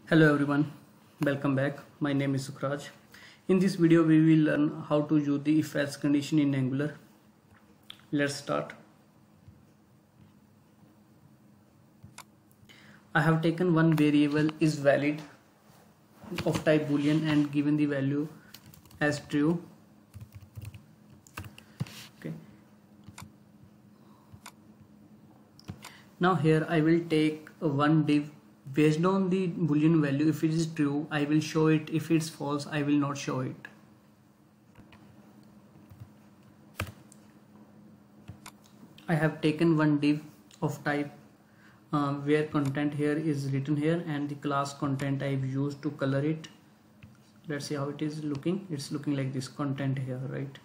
Hello everyone, welcome back. My name is Sukhraj. In this video we will learn how to use the if else condition in Angular. Let's start. I have taken one variable is valid of type boolean and given the value as true. Okay. Now here I will take one div based on the boolean value. If it is true, I will show it. If it's false, I will not show it. I have taken one div of type where content here is written here and the class content I've used to color it. Let's see how it is looking. It's looking like this content here, right?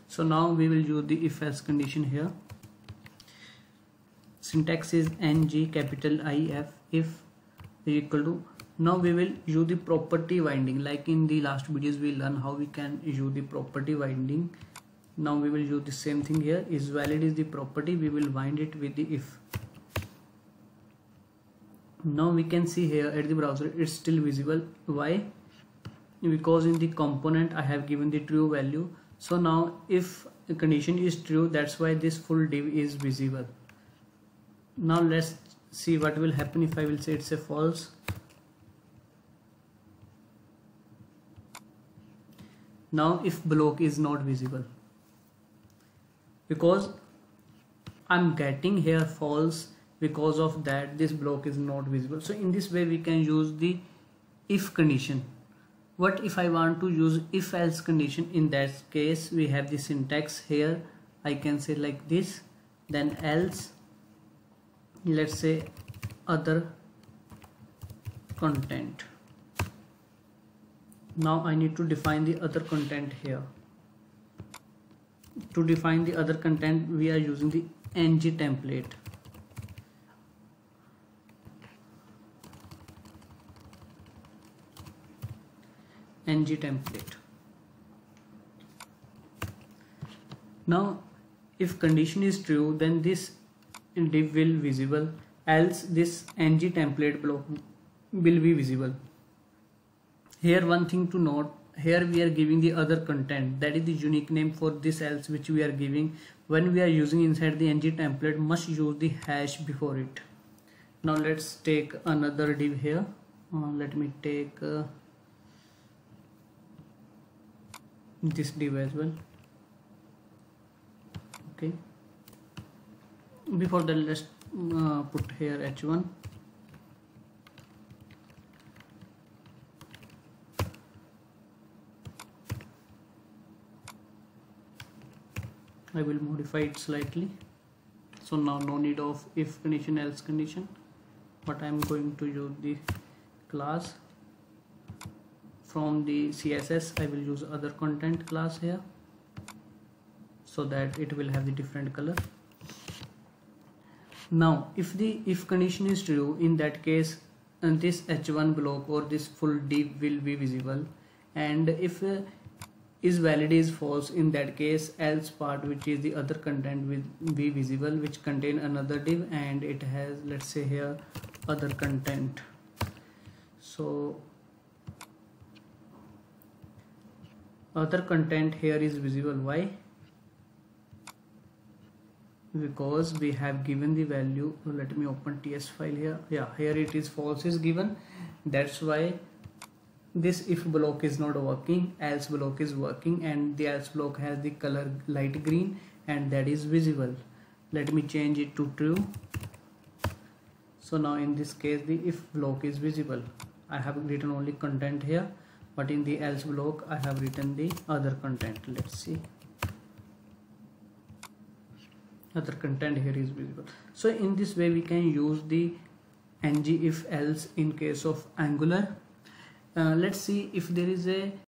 So now we will use the if else condition here. Syntax is ng capital if equal to. Now we will use the property binding. Like in the last videos we learn how we can use the property binding. Now we will use the same thing here. Is valid is the property, we will bind it with the if. Now we can see here at the browser it's still visible. Why? Because in the component I have given the true value. So now if the condition is true, that's why this full div is visible. Now let's see what will happen if I will say it's a false. Now if block is not visible, because I'm getting here false, because of that this block is not visible. So in this way we can use the if condition. What if I want to use if else condition? In that case we have the syntax here. I can say like this, then else, let's say other content. Now I need to define the other content here. To define the other content we are using the ng template. ng template. Now if condition is true, then this div will visible, else this ng template block will be visible. Here one thing to note, here we are giving the other content, that is the unique name for this else which we are giving. When we are using inside the ng template, must use the hash before it. Now let's take another div here. Let me take this div as well. Okay, before that let's put here h1. I will modify it slightly. So now no need of if condition else condition, but I am going to use the class. From the CSS I will use other content class here, so that it will have the different color. Now if the if condition is true, in that case this h1 block or this full div will be visible, and if is valid is false, in that case else part, which is the other content, will be visible, which contain another div and it has, let's say here, other content. So other content here is visible. Why? Because we have given the value. Let me open ts file here. Yeah, here it is false is given. That's why this if block is not working, else block is working, and the else block has the color light green and that is visible. Let me change it to true. So now in this case the if block is visible. I have written only content here, but in the else block I have written the other content. Let's see, other content here is visible. So in this way we can use the ng if else in case of Angular. Let's see if there is a